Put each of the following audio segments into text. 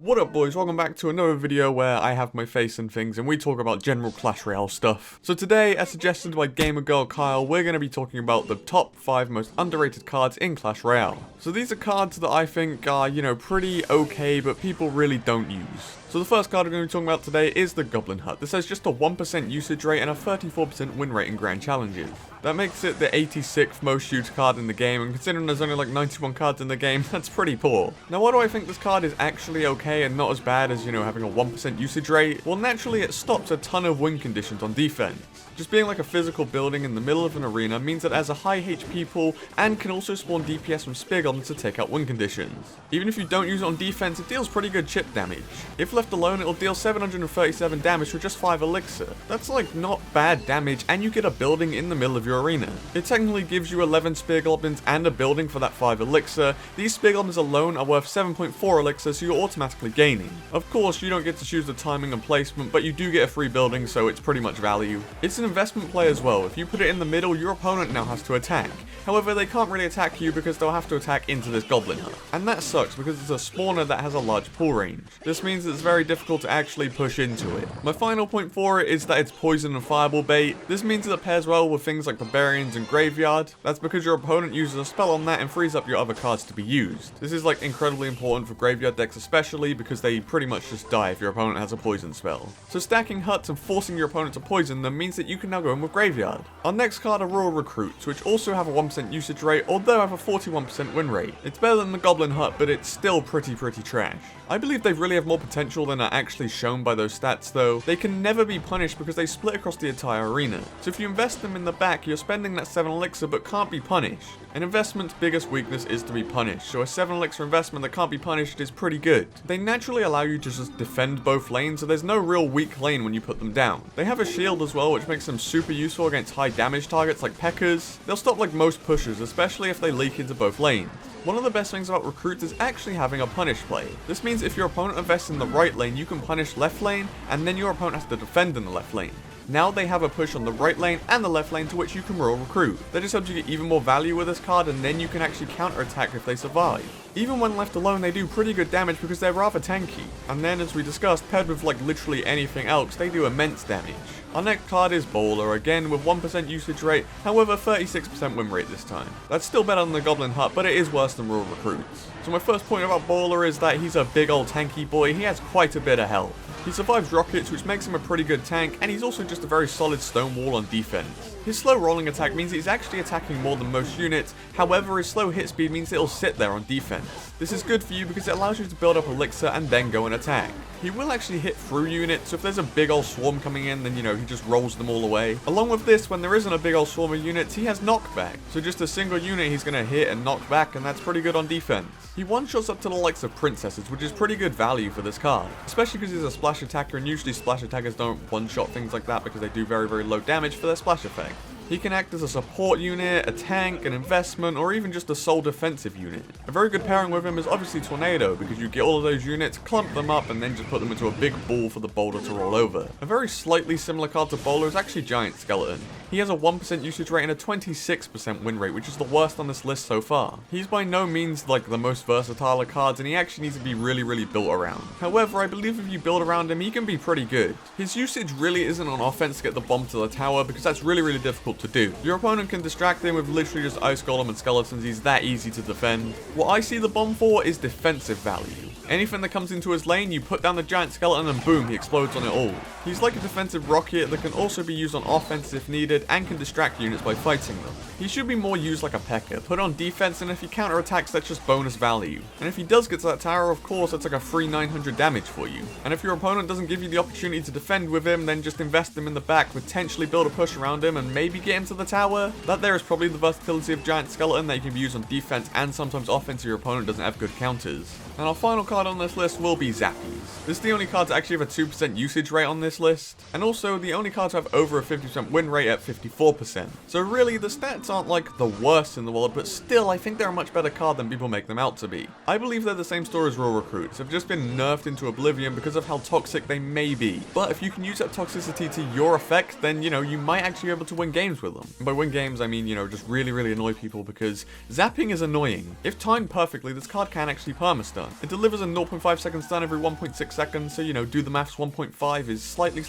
What up boys, welcome back to another video where I have my face and things and we talk about general Clash Royale stuff. So today, as suggested by gamer girl Kyle, we're going to be talking about the top 5 most underrated cards in Clash Royale. So these are cards that I think are, pretty okay, but people really don't use. So the first card we're going to be talking about today is the Goblin Hut. This has just a 1% usage rate and a 34% win rate in grand challenges. That makes it the 86th most used card in the game, and considering there's only like 91 cards in the game, that's pretty poor. Now why do I think this card is actually okay and not as bad as, having a 1% usage rate? Well, naturally it stops a ton of win conditions on defense. Just being like a physical building in the middle of an arena means that it has a high HP pool and can also spawn DPS from spear goblins to take out win conditions. Even if you don't use it on defense, it deals pretty good chip damage. If left alone, it'll deal 737 damage for just 5 elixir. That's like not bad damage, and you get a building in the middle of your arena. It technically gives you 11 spear goblins and a building for that 5 elixir. These spear goblins alone are worth 7.4 elixir, so you're automatically gaining. Of course, you don't get to choose the timing and placement, but you do get a free building, so it's pretty much value. It's an investment play as well. If you put it in the middle, your opponent now has to attack. However, they can't really attack you because they'll have to attack into this Goblin Hut. And that sucks because it's a spawner that has a large pull range. This means it's very difficult to actually push into it. My final point for it is that it's poison and fireball bait. This means that it pairs well with things like barbarians and graveyard. That's because your opponent uses a spell on that and frees up your other cards to be used. This is like incredibly important for graveyard decks especially because they pretty much just die if your opponent has a poison spell. So stacking huts and forcing your opponent to poison them means that you can now go in with graveyard. Our next card are Royal Recruits, which also have a 1% usage rate, although have a 41% win rate. It's better than the Goblin Hut, but it's still pretty trash. I believe they really have more potential than are actually shown by those stats though. They can never be punished because they split across the entire arena. So if you invest them in the back, you're spending that 7 elixir but can't be punished. An investment's biggest weakness is to be punished, so a 7 elixir investment that can't be punished is pretty good. They naturally allow you to just defend both lanes, so there's no real weak lane when you put them down. They have a shield as well, which makes them super useful against high damage targets like P.E.K.K.A.s. They'll stop like most pushers, especially if they leak into both lanes. One of the best things about recruits is actually having a punish play. This means if your opponent invests in the right lane, you can punish left lane, and then your opponent has to defend in the left lane. Now they have a push on the right lane and the left lane to which you can royal recruit. That just helps you get even more value with this card, and then you can actually counter attack if they survive. Even when left alone, they do pretty good damage because they're rather tanky. And then, as we discussed, paired with like literally anything else, they do immense damage. Our next card is Bowler, again with 1% usage rate, however 36% win rate this time. That's still better than the Goblin Hut, but it is worse than Royal Recruits. So my first point about Bowler is that he's a big old tanky boy. He has quite a bit of health. He survives rockets, which makes him a pretty good tank, and he's also just a very solid stone wall on defense. His slow rolling attack means he's actually attacking more than most units, however his slow hit speed means it'll sit there on defense. This is good for you because it allows you to build up elixir and then go and attack. He will actually hit through units, so if there's a big old swarm coming in, then he just rolls them all away. Along with this, when there isn't a big old swarm of units, he has knockback. So just a single unit he's going to hit and knock back, and that's pretty good on defense. He one-shots up to the likes of princesses, which is pretty good value for this card. Especially because he's a splash attacker, and usually splash attackers don't one-shot things like that because they do very low damage for their splash effect. He can act as a support unit, a tank, an investment, or even just a sole defensive unit. A very good pairing with him is obviously Tornado, because you get all of those units, clump them up, and then just put them into a big ball for the Boulder to roll over. A very slightly similar card to Bowler is actually Giant Skeleton. He has a 1% usage rate and a 26% win rate, which is the worst on this list so far. He's by no means like the most versatile of cards, and he actually needs to be really built around. However, I believe if you build around him, he can be pretty good. His usage really isn't on offense to get the bomb to the tower, because that's really difficult to do. Your opponent can distract him with literally just Ice Golem and Skeletons. He's that easy to defend. What I see the bomb for is defensive value. Anything that comes into his lane, you put down the Giant Skeleton and boom, he explodes on it all. He's like a defensive rocket that can also be used on offense if needed and can distract units by fighting them. He should be more used like a P.E.K.K.A. Put on defense, and if he counter attacks, that's just bonus value. And if he does get to that tower, of course, that's like a free 900 damage for you. And if your opponent doesn't give you the opportunity to defend with him, then just invest him in the back, potentially build a push around him, and maybe get him to the tower. That there is probably the versatility of Giant Skeleton that you can be used on defense and sometimes offense if your opponent doesn't have good counters. And our final card on this list will be Zappies. This is the only card to actually have a 2% usage rate on this list, and also the only card to have over a 50% win rate at 54%. So really, the stats aren't like the worst in the world, but still, I think they're a much better card than people make them out to be. I believe they're the same story as Royal Recruits. They've just been nerfed into oblivion because of how toxic they may be. But if you can use that toxicity to your effect, then, you might actually be able to win games with them. And by win games, I mean, just really annoy people, because zapping is annoying. If timed perfectly, this card can actually permastun. stun. It delivers a 0.5 second stun every 1.6 seconds, so you know, do the maths, 1.5 is slightly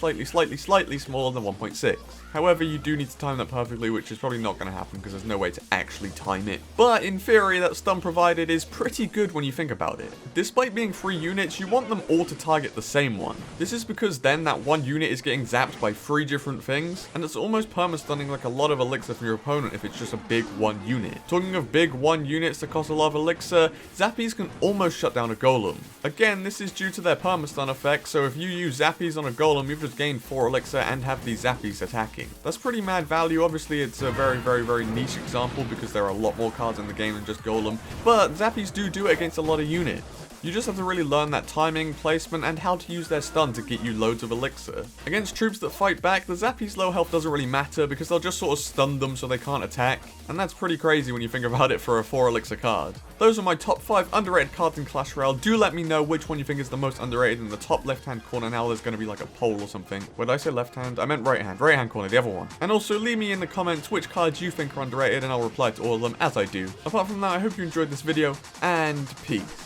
smaller than 1.6. However, you do need to time that perfectly, which is probably not going to happen because there's no way to actually time it. But in theory, that stun provided is pretty good when you think about it. Despite being 3 units, you want them all to target the same one. This is because then that one unit is getting zapped by 3 different things, and it's almost perma-stunning like a lot of elixir from your opponent if it's just a big 1 unit. Talking of big 1 units that cost a lot of elixir, zappies can almost shut down a golem. Again, this is due to their perma-stun effect, so if you use zappies on a golem, you've just gained 4 elixir and have these zappies attacking. That's pretty mad value. Obviously, it's a very niche example because there are a lot more cards in the game than just golem, but zappies do it against a lot of units. You just have to really learn that timing, placement, and how to use their stun to get you loads of elixir. Against troops that fight back, the Zappies' low health doesn't really matter because they'll just sort of stun them so they can't attack, and that's pretty crazy when you think about it for a 4 elixir card. Those are my top 5 underrated cards in Clash Royale. Do let me know which one you think is the most underrated in the top left-hand corner. Now there's going to be like a poll or something. Where did I say left-hand? I meant right-hand. Right-hand corner, the other one. And also leave me in the comments which cards you think are underrated and I'll reply to all of them as I do. Apart from that, I hope you enjoyed this video, and peace.